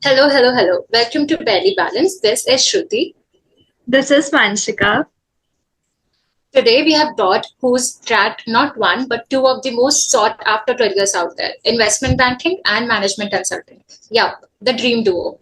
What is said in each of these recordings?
Hello, hello, hello. Welcome to Barely Balance. This is Shruti. This is Vanshika. Today we have brought who's tracked not one but two of the most sought after careers out there, investment banking and management consulting. Yup, the dream duo.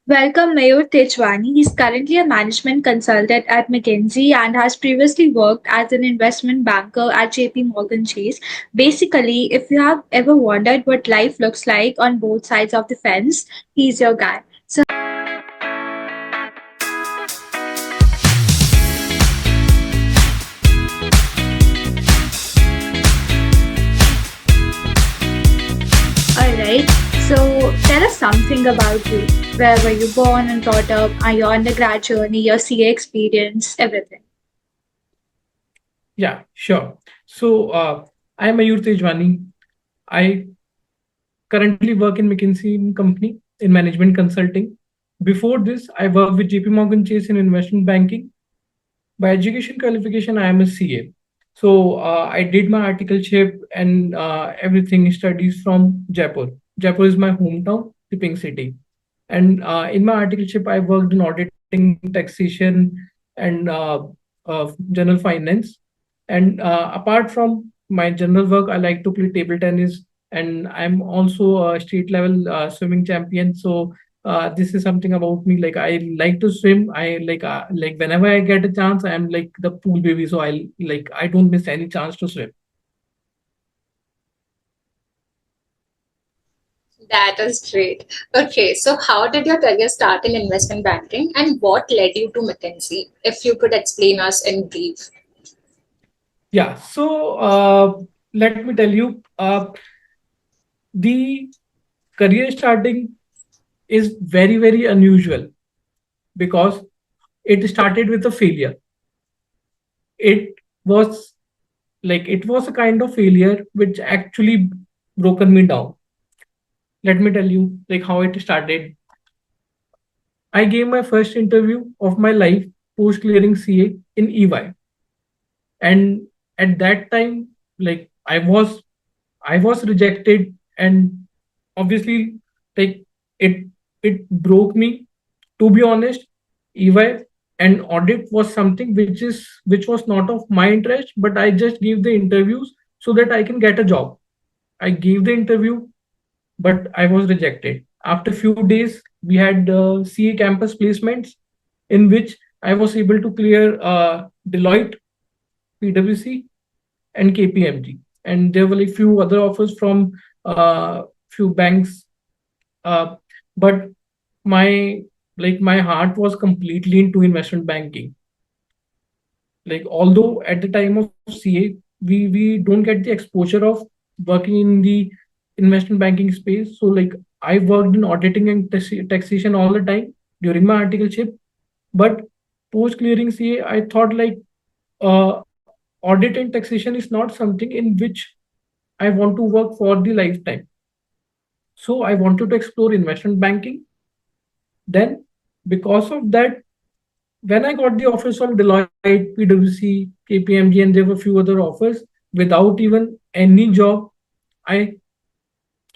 Welcome Mayur Tejwani. He's currently a management consultant at Mckinsey and has previously worked as an investment banker at JP Chase. Basically, if you have ever wondered what life looks like on both sides of the fence, he's your guy. So, alright. So, tell us something about you. Where were you born and brought up? Are your undergrad journey, your CA experience, everything? Yeah, sure. I'm Mayur Tejwani. I currently work in McKinsey & Company in management consulting. Before this, I worked with JP Chase in investment banking. By education qualification, I am a CA. I did my articleship and everything studies from Jaipur. Jaipur is my hometown, the pink city. And in my articleship, I worked in auditing, taxation, and general finance. And apart from my general work, I like to play table tennis, and I'm also a state level swimming champion. This is something about me. Like I like to swim. I like whenever I get a chance, I'm like the pool baby. So I don't miss any chance to swim. That is great. Okay, so how did your career start in investment banking and what led you to McKinsey? If you could explain us in brief. Yeah. Let me tell you, the career starting is very very unusual because it started with a failure. It was it was a kind of failure which actually broken me down. Let me tell you like how it started. I gave my first interview of my life post clearing CA in EY, and at that time like I was rejected, and obviously like it it broke me. To be honest, EY and audit was something which was not of my interest, but I just gave the interviews so that I can get a job. I gave the interview, but I was rejected. After few days, we had CA campus placements in which I was able to clear Deloitte, PwC, and KPMG. And there were like few other offers from few banks, uh, but my my heart was completely into investment banking. Like although at the time of CA, we don't get the exposure of working in the investment banking space. So like I worked in auditing and taxation all the time during my articleship, but post clearing CA, I thought like uh, audit and taxation is not something in which I want to work for the lifetime. So I wanted to explore investment banking. Then, because of that, when I got the offers from Deloitte, PwC, KPMG, and there were few other offers without even any job, I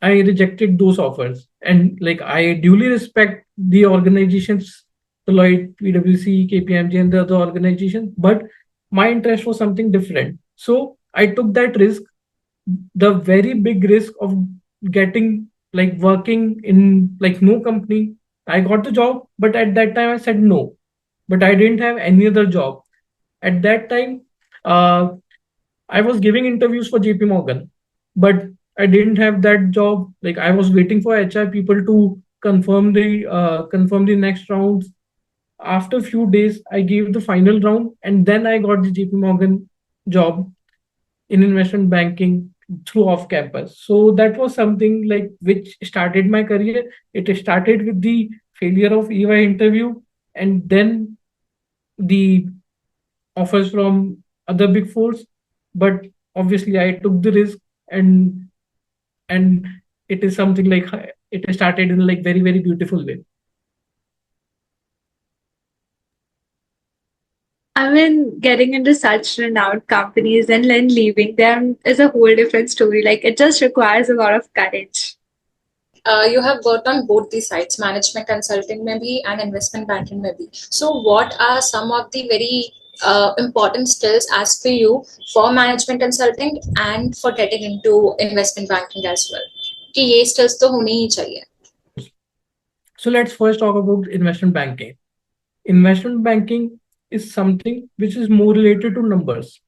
I rejected those offers. And like I duly respect the organizations, Deloitte, PwC, KPMG, and the other organizations, but my interest was something different. So I took that risk, the very big risk of getting like working in like no company. I got the job, but at that time I said no. But I didn't have any other job. At that time, uh, I was giving interviews for JP Morgan, but I didn't have that job. Like I was waiting for HR people to confirm the next rounds. After a few days, I gave the final round, and then I got the JP Morgan job in investment banking through off campus. So that was something like which started my career. It started with the failure of EY interview, and then the offers from other big fours. But obviously I took the risk, and and it is something like it started in like very very beautiful way. I mean, getting into such renowned companies and then leaving them is a whole different story. Like, it just requires a lot of courage. you have worked on both the sides, management consulting maybe and investment banking maybe. So what are some of the very important skills as for you for management consulting and for getting into investment banking as well? कि ये skills तो होनी ही चाहिए. So let's first talk about investment banking. Investment banking is something which is more related to numbers.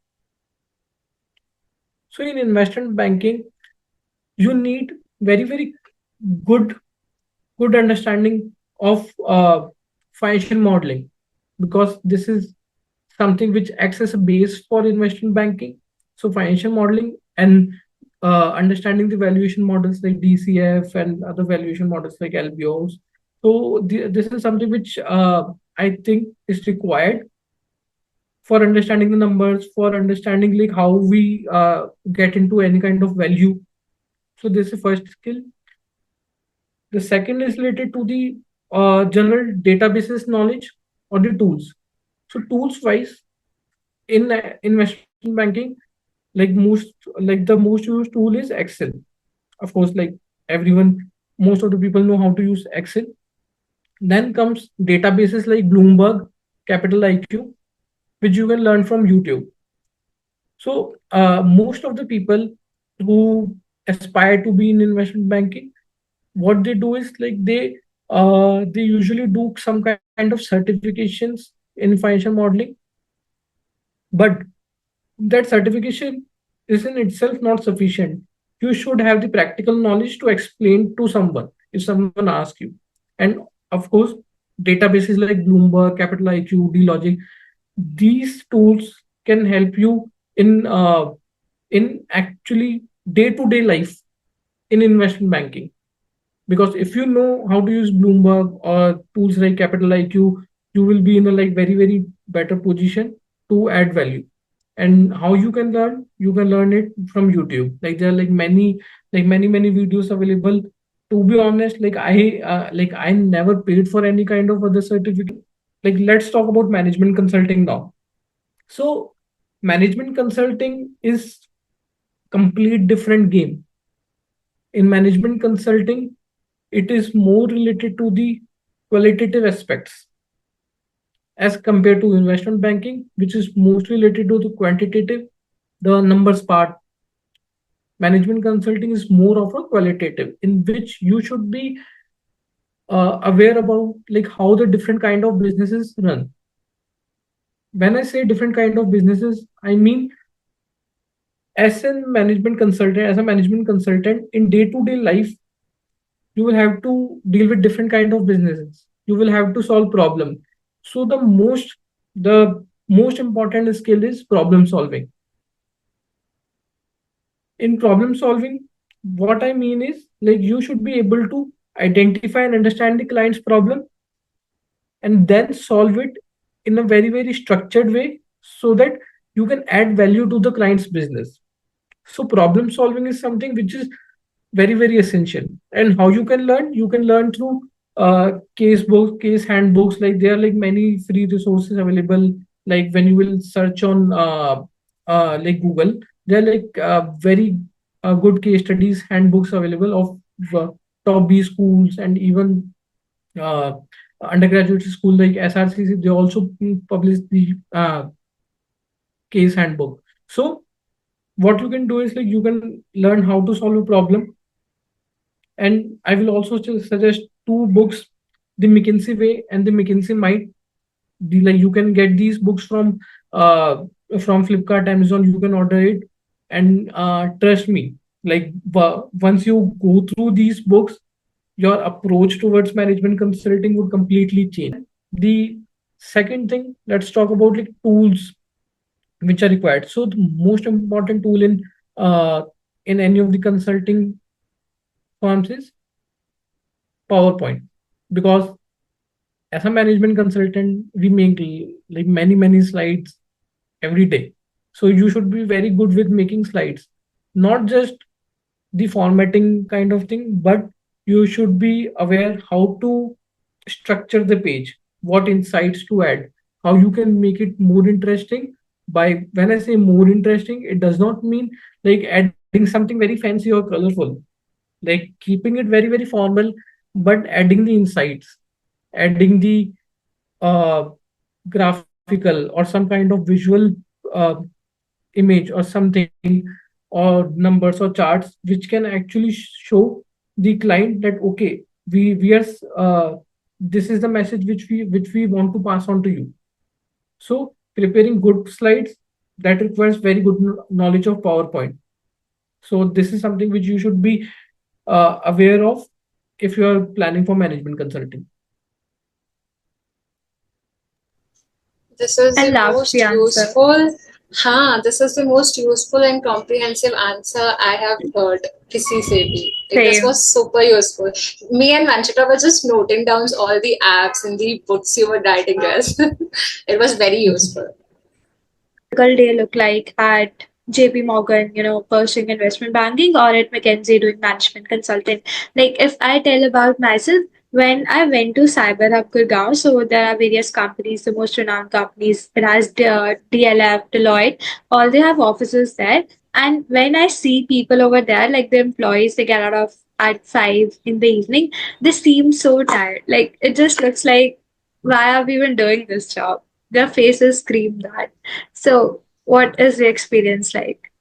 So in investment banking, you need very good good understanding of financial modeling, because this is something which acts as a base for investment banking. So financial modeling and understanding the valuation models like DCF and other valuation models like LBOs. So this is something which I think is required for understanding the numbers, for understanding like how we get into any kind of value. So this is the first skill. The second is related to the general databases knowledge or the tools. So tools wise, in investment banking, like the most used tool is Excel. Of course, like everyone, most of the people know how to use Excel. Then comes databases like Bloomberg, Capital IQ, which you can learn from YouTube. So most of the people who aspire to be in investment banking, what they do is like they usually do some kind of certifications in financial modeling, but that certification is in itself not sufficient. You should have the practical knowledge to explain to someone if someone asks you. And of course, databases like Bloomberg, Capital IQ, D-Logic, these tools can help you in actually day-to-day life in investment banking. Because if you know how to use Bloomberg or tools like Capital IQ, you will be in a like very better position to add value. And how you can learn? You can learn it from YouTube. Like there are like many videos available. To be honest, like I never paid for any kind of other certificate. Like let's talk about management consulting now. So management consulting is complete different game. In management consulting, it is more related to the qualitative aspects as compared to investment banking, which is mostly related to the quantitative, the numbers part. Management consulting is more of a qualitative, in which you should be aware about like how the different kind of businesses run. When I say different kind of businesses, I mean as a management consultant in day-to-day life, you will have to deal with different kind of businesses. You will have to solve problem. So the most important skill is problem solving. In problem solving, what I mean is like you should be able to identify and understand the client's problem and then solve it in a very structured way so that you can add value to the client's business. So problem solving is something which is very essential. And how you can learn through case books, case handbooks. Like there are like many free resources available. Like when you will search on like Google, there are like very good case studies handbooks available of top B schools and even uh, undergraduate school like SRCC. They also publish the case handbook. So what you can do is like you can learn how to solve a problem. And I will also suggest two books, The McKinsey Way and The McKinsey Might. Like you can get these books from Flipkart, Amazon. You can order it, and trust me, like once you go through these books, your approach towards management consulting would completely change. The second thing, let's talk about like tools which are required. So the most important tool in any of the consulting firms is PowerPoint, because as a management consultant, we make like many slides every day. So you should be very good with making slides, not just the formatting kind of thing, but you should be aware how to structure the page, what insights to add, how you can make it more interesting. By when I say more interesting, it does not mean like adding something very fancy or colorful. like keeping it very very formal, but adding the insights, adding the uh, graphical or some kind of visual uh, image or something, or numbers or charts which can actually show the client that okay, we are this is the message which we want to pass on to you. So preparing good slides, that requires very good knowledge of PowerPoint. So this is something which you should be aware of if you are planning for management consulting. This is I the love the most answer. useful. This is the most useful and comprehensive answer I have heard. Kisi se bhi. Like, this Same. was super useful. Me and Vanchita were just noting down all the apps and the books you were writing us. It was very useful. Typical day look like at JP Morgan, pursuing investment banking, or at McKinsey doing management consulting? Like if I tell about myself, when I went to Cyber Hub Gurgaon, so there are various companies, the most renowned companies. It has DLF, Deloitte, all they have offices there. And when I see people over there, like the employees, they get out of at 5 in the evening, they seem so tired. Like it just looks like, why are we even doing this job? Their faces scream that. So, what is the experience like?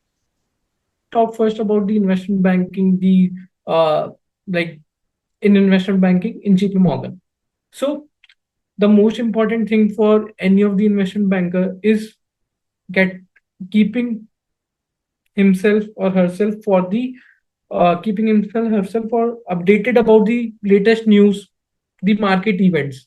Let's talk first about the investment banking, the like in investment banking in JP Morgan. So the most important thing for any of the investment banker is get keeping himself or herself for the keeping himself herself or updated about the latest news, the market events,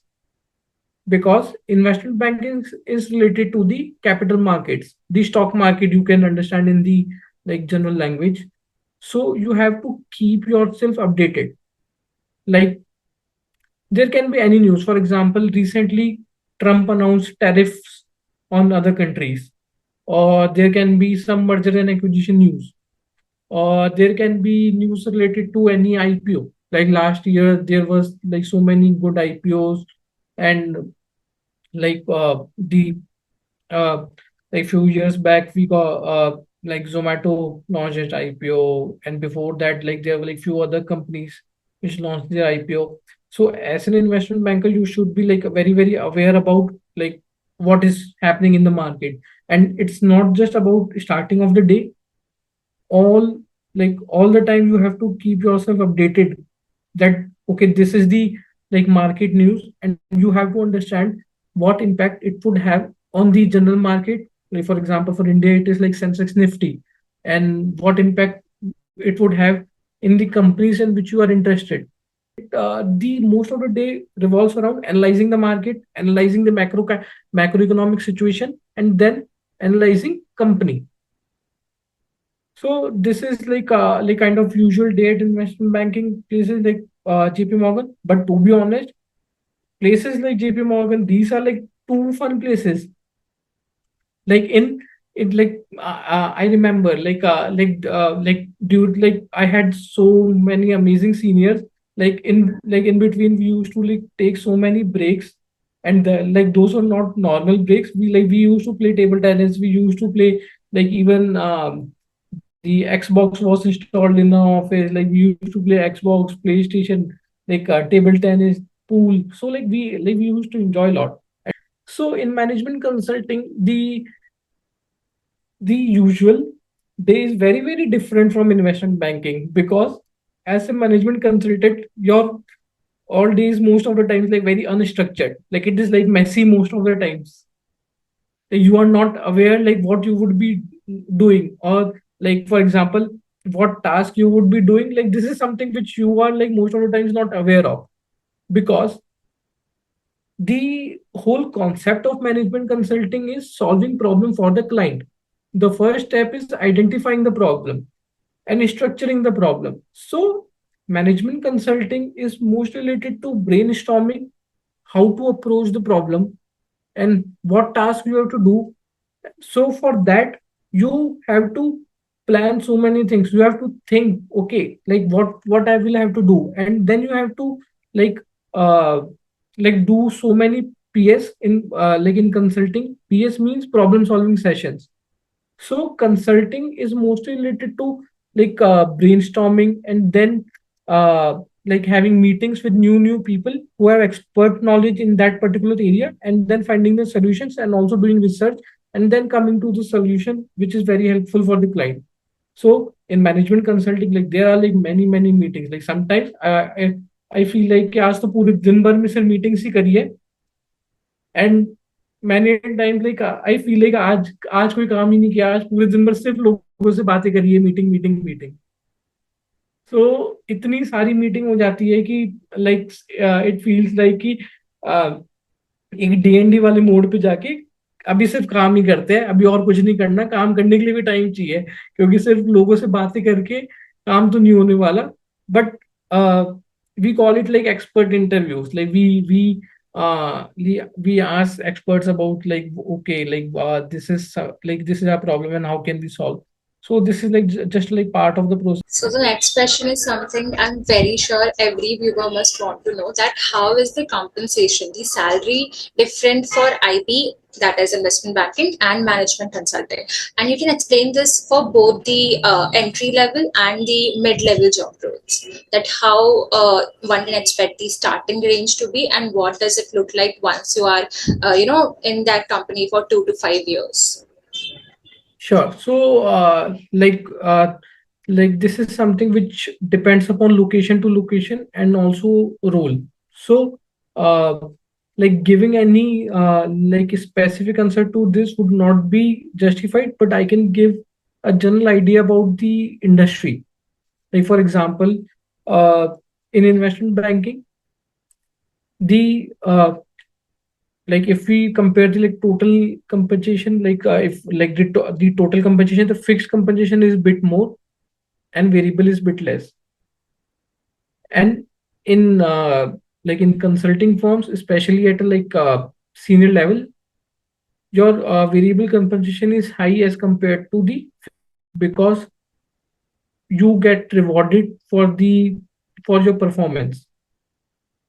because investment banking is related to the capital markets, the stock market, you can understand in the like general language. So you have to keep yourself updated. Like there can be any news. For example, recently Trump announced tariffs on other countries, or there can be some merger and acquisition news, or there can be news related to any IPO. Like last year, there was like so many good IPOs, and like the uh, like few years back we got like Zomato launched its IPO, and before that like there were like few other companies which launched their IPO. So as an investment banker, you should be like very very aware about like what is happening in the market, and it's not just about starting of the day. All like all the time you have to keep yourself updated that okay, this is the like market news, and you have to understand what impact it would have on the general market. Like for example, for India it is like Sensex Nifty, and what impact it would have in the companies in which you are interested. The most of the day revolves around analyzing the market, analyzing the macroeconomic situation, and then analyzing company. So this is like kind of usual day at investment banking places like JP Morgan. But to be honest, places like JP Morgan, these are like two fun places. Like in it like I remember like dude, like I had so many amazing seniors. Like in between we used to like take so many breaks, and like those are not normal breaks. We used to play table tennis. We used to play like even the Xbox was installed in the office. Like we used to play Xbox, PlayStation, like table tennis, pool. So like we used to enjoy a lot. So in management consulting, the usual day is very very different from investment banking, because as a management consultant, your all days most of the times like very unstructured. Like it is like messy most of the times. You are not aware like what you would be doing, or like for example what task you would be doing. Like this is something which you are like most of the times not aware of, because the whole concept of management consulting is solving problem for the client. The first step is identifying the problem and structuring the problem. So management consulting is most related to brainstorming how to approach the problem and what task you have to do. So for that you have to plan so many things. You have to think okay, like what I will have to do, and then you have to like uh do so many PS in like in consulting. PS means problem solving sessions. So consulting is mostly related to like brainstorming, and then having meetings with new people who have expert knowledge in that particular area, and then finding the solutions and also doing research, and then coming to the solution which is very helpful for the client. So in management consulting, like there are like many meetings. Like sometimes I feel like कि आज तो पूरे दिन भर में सिर्फ meetings ही करी है, and many time like I feel like आज आज कोई काम ही नहीं किया, आज पूरे दिन भर सिर्फ लोगों से बातें करी है, मीटिंग मीटिंग मीटिंग। सो इतनी सारी मीटिंग हो जाती है कि लाइक इट फील्स लाइक कि एक डीएनडी वाले मोड पे जाके अभी सिर्फ काम ही करते हैं, अभी और कुछ नहीं करना, काम करने के लिए भी टाइम चाहिए, क्योंकि सिर्फ लोगों से बातें करके काम तो नहीं होने वाला। But we call it like expert interviews, like we ask experts about like, okay, like this is like this is our problem and how can we solve. So this is like just like part of the process. So the next question is something I'm very sure every viewer must want to know, that how is the compensation, the salary different for IB, that is investment banking, and management consulting? And you can explain this for both the entry level and the mid level job roles, that how one can expect the starting range to be, and what does it look like once you are in that company for 2 to 5 years. Sure. So, like this is something which depends upon location to location and also role. So, uh, like giving any like a specific answer to this would not be justified, but I can give a general idea about the industry. Like for example, uh, in investment banking, the like if we compare the like total compensation, like if like the total compensation, the fixed compensation is bit more and variable is bit less. And in like in consulting firms, especially at a like senior level, your variable compensation is high as compared to the fixed, because you get rewarded for your performance,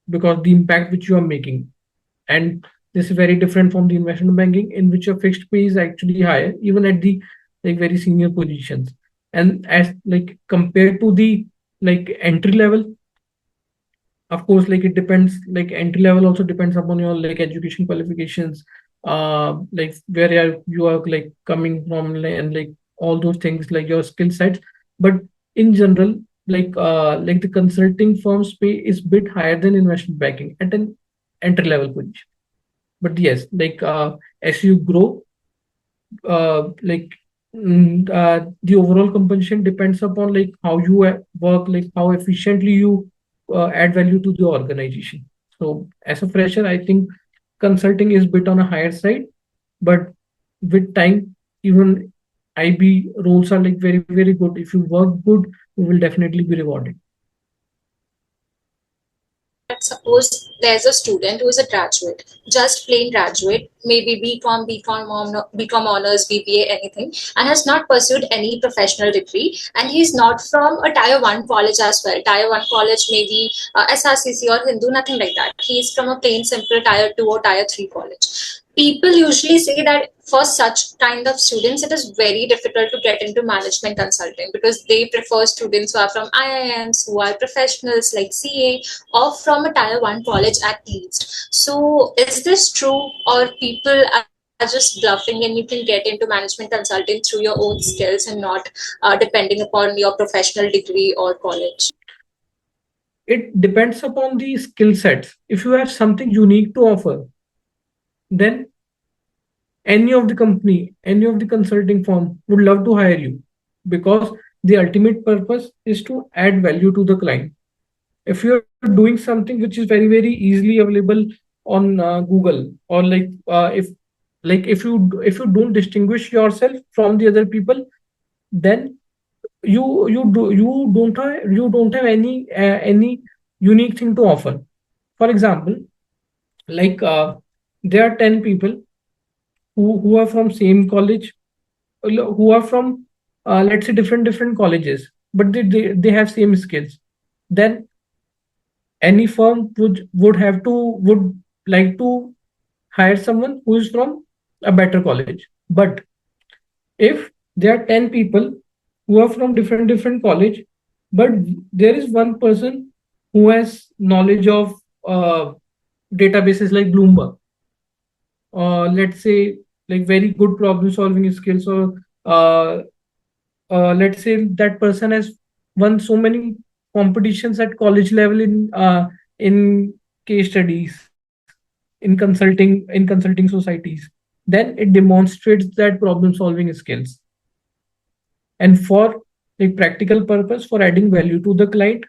because the impact which you are making. And this is very different from the investment banking, in which your fixed pay is actually higher even at the like very senior positions. And as like compared to the like entry level, of course, like it depends, like entry level also depends upon your like education qualifications, like where you are like coming from, and like all those things, like your skill sets. But in general, like the consulting firms pay is bit higher than investment banking at an entry level position. But yes, like as you grow, like the overall compensation depends upon like how you work, like how efficiently you add value to the organization. So as a fresher, I think consulting is bit on a higher side, but with time, even IB roles are like very good. If you work good, you will definitely be rewarded. Suppose there's a student who is a graduate, just plain graduate, maybe BCom honors, BBA, anything, and has not pursued any professional degree, and he's not from a tier 1 college as well. Tier 1 college, maybe SRCC or Hindu, nothing like that. He's from a plain simple tier 2 or tier 3 college. People usually say that for such kind of students, it is very difficult to get into management consulting, because they prefer students who are from IIMs, who are professionals like CA, or from a tier 1 college at least. So is this true, or people are just bluffing and you can get into management consulting through your own skills and not depending upon your professional degree or college? It depends upon the skill sets. If you have something unique to offer, then any of the company, any of the consulting firm would love to hire you, because the ultimate purpose is to add value to the client. If you're doing something which is very easily available on Google, or if you don't distinguish yourself from the other people, then you don't have any unique thing to offer. For example, like there are 10 people who are from same college, who are from let's say different colleges, but they have same skills. Then any firm would like to hire someone who is from a better college. But if there are 10 people who are from different college, But there is one person who has knowledge of uh, databases like Bloomberg, let's say, like very good problem solving skills, or uh, let's say that person has won so many competitions at college level in case studies, in consulting societies, then it demonstrates that problem solving skills. And for like practical purpose, for adding value to the client,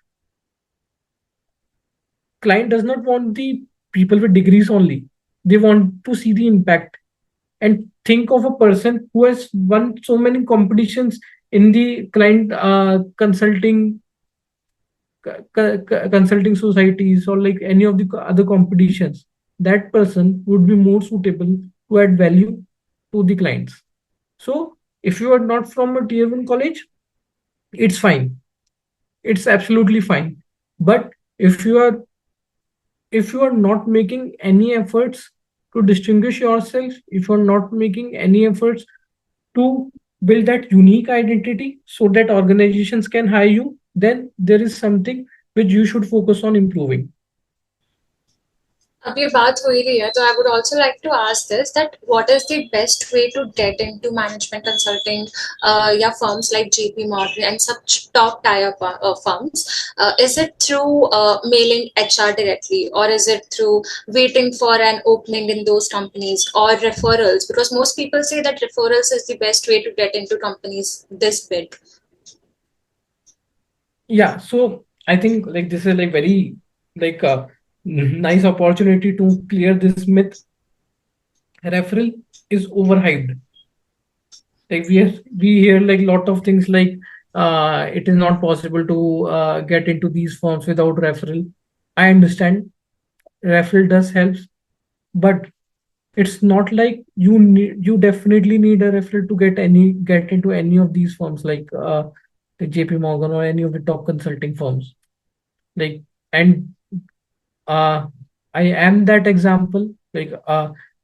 client does not want the people with degrees only. They want to see the impact. And think of a person who has won so many competitions in the client consulting societies, or like any of the other competitions. That person would be more suitable to add value to the clients. So if you are not from a tier 1 college, it's fine, it's absolutely fine. But if you are, if you are not making any efforts to distinguish yourself, if you are not making any efforts to build that unique identity so that organizations can hire you, then there is something which you should focus on improving. अभी बात हो ही रही है तो I would also like to ask this that what is the best way to get into management consulting या firms like JP Morgan and such top tier firms? Is it through mailing HR directly, or is it through waiting for an opening in those companies, or referrals? Because most people say that referrals is the best way to get into companies this big. Yeah, so I think like this is like very like a nice opportunity to clear this myth. Referral is overhyped. Like we hear like lot of things like it is not possible to get into these firms without referral. I understand referral does help, but it's not like you definitely need a referral to get into any of these firms like the JP Morgan or any of the top consulting firms. Like, and uh, I am that example.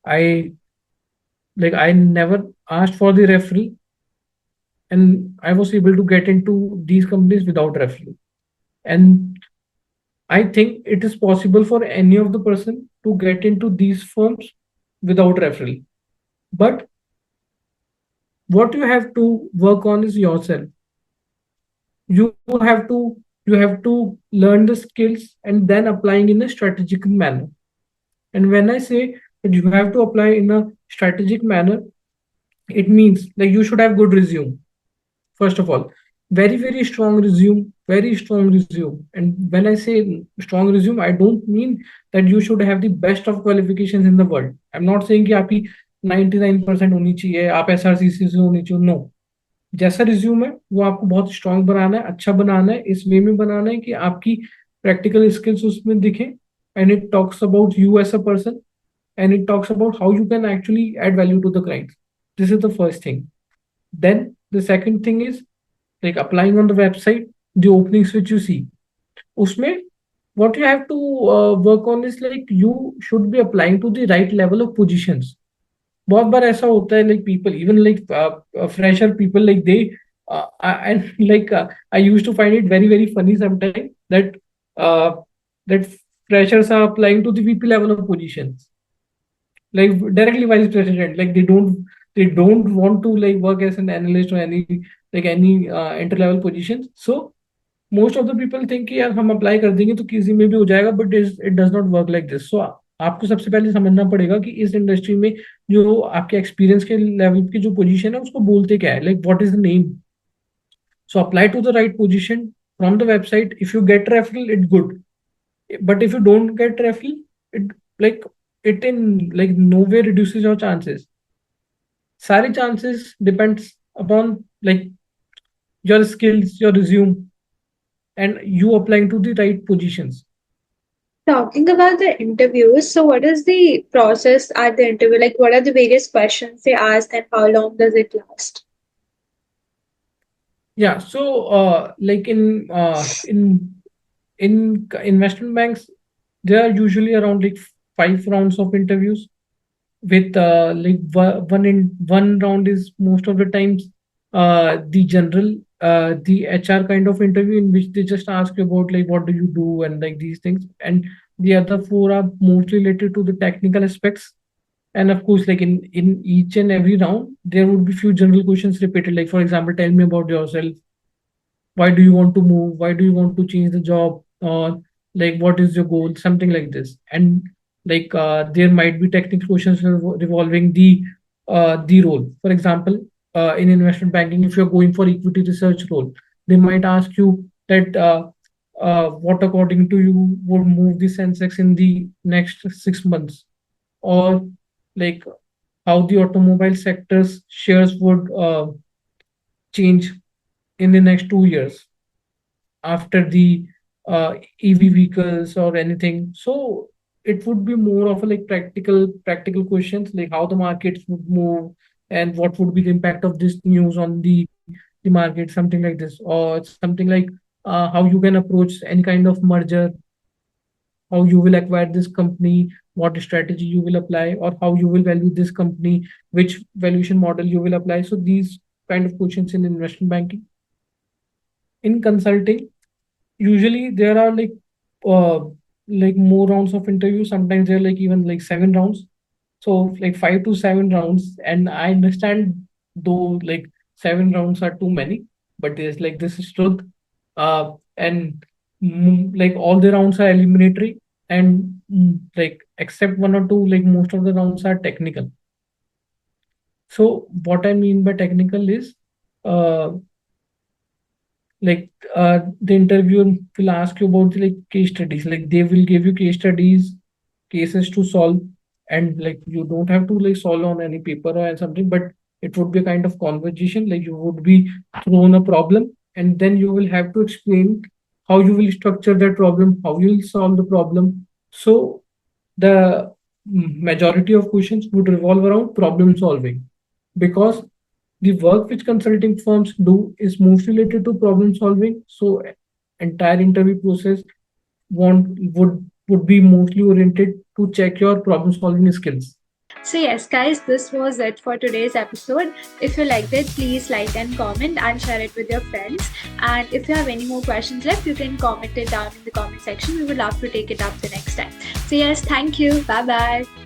I I never asked for the referral, and I was able to get into these companies without referral. And I think it is possible for any of the person to get into these firms without referral. But what you have to work on is yourself. You have to learn the skills and then applying in a strategic manner. And when I say that you have to apply in a strategic manner, it means like you should have good resume. First of all, very strong resume, very strong resume. And when I say strong resume, I don't mean that you should have the best of qualifications in the world. I'm not saying कि आपकी 99% होनी चाहिए, आप SRCC से होनी चाहिए, no. जैसा resume है वो आपको बहुत स्ट्रांग बनाना है, अच्छा बनाना है, इस वे में बनाना है कि आपकी प्रैक्टिकल स्किल्स उसमें दिखे, and it talks about you as a person, and it talks about how you can actually add value to the client. This is the first thing. Then the second thing is like applying on the website, the openings which you see. Usme, what you have to work on is like you should be applying to the right level of positions. बहुत बार ऐसा होता है like people even like fresher people like they and like I used to find it very funny sometimes that uh, that freshers are applying to the VP level of positions, like directly vice president. Like they don't want to like work as an analyst or any entry level positions. So most of the people think कि यार हम apply कर देंगे तो किसी में भी हो जाएगा, but it does not work like this. So आपको सबसे पहले समझना पड़ेगा कि इस इंडस्ट्री में जो आपके एक्सपीरियंस के लेवल की जो पोजीशन है उसको बोलते क्या है, like what is the name. So apply to the right position from the website. If you get referral it good, but if you don't get referral, it like it in like no way reduces your chances. Sari chances depends upon like your skills, your resume, and you applying to the right positions. Talking about the interviews, so what is the process at the interview? Like, what are the various questions they ask, and how long does it last? Yeah, so like in investment banks, there are usually around like 5 rounds of interviews. With like one round is most of the times the general the HR kind of interview in which they just ask you about like what do you do and like these things. And the other four are mostly related to the technical aspects. And of course, like in each and every round, there would be few general questions repeated. Like for example, tell me about yourself. Why do you want to move? Why do you want to change the job? Or like what is your goal? Something like this. And like there might be technical questions revolving the role. For example, in investment banking, if you're going for equity research role, they might ask you that what according to you would move the Sensex in the next 6 months, or like how the automobile sector's shares would change in the next 2 years after the EV vehicles or anything. So it would be more of a like practical questions, like how the markets would move and what would be the impact of this news on the market, something like this, or something like how you can approach any kind of merger, how you will acquire this company, what strategy you will apply, or how you will value this company, which valuation model you will apply. So these kind of questions in investment banking. In consulting, usually there are uh like more rounds of interviews. Sometimes they're like even like 7 rounds. So like 5 to 7 rounds. And I understand though like 7 rounds are too many, but there's like this is truth. And like all the rounds are eliminatory, and like except one or two, like most of the rounds are technical. So what I mean by technical is uh like the interviewer will ask you about the like case studies. Like they will give you case studies, cases to solve, and like you don't have to like solve on any paper or something, but it would be a kind of conversation. Like you would be thrown a problem, and then you will have to explain how you will structure that problem, how you will solve the problem. So the majority of questions would revolve around problem solving, because the work which consulting firms do is mostly related to problem solving. So entire interview process would be mostly oriented to check your problem solving skills. So, yes, guys, this was it for today's episode. If you liked it, please like and comment and share it with your friends. And if you have any more questions left, you can comment it down in the comment section. We would love to take it up the next time. So, yes, thank you. Bye bye.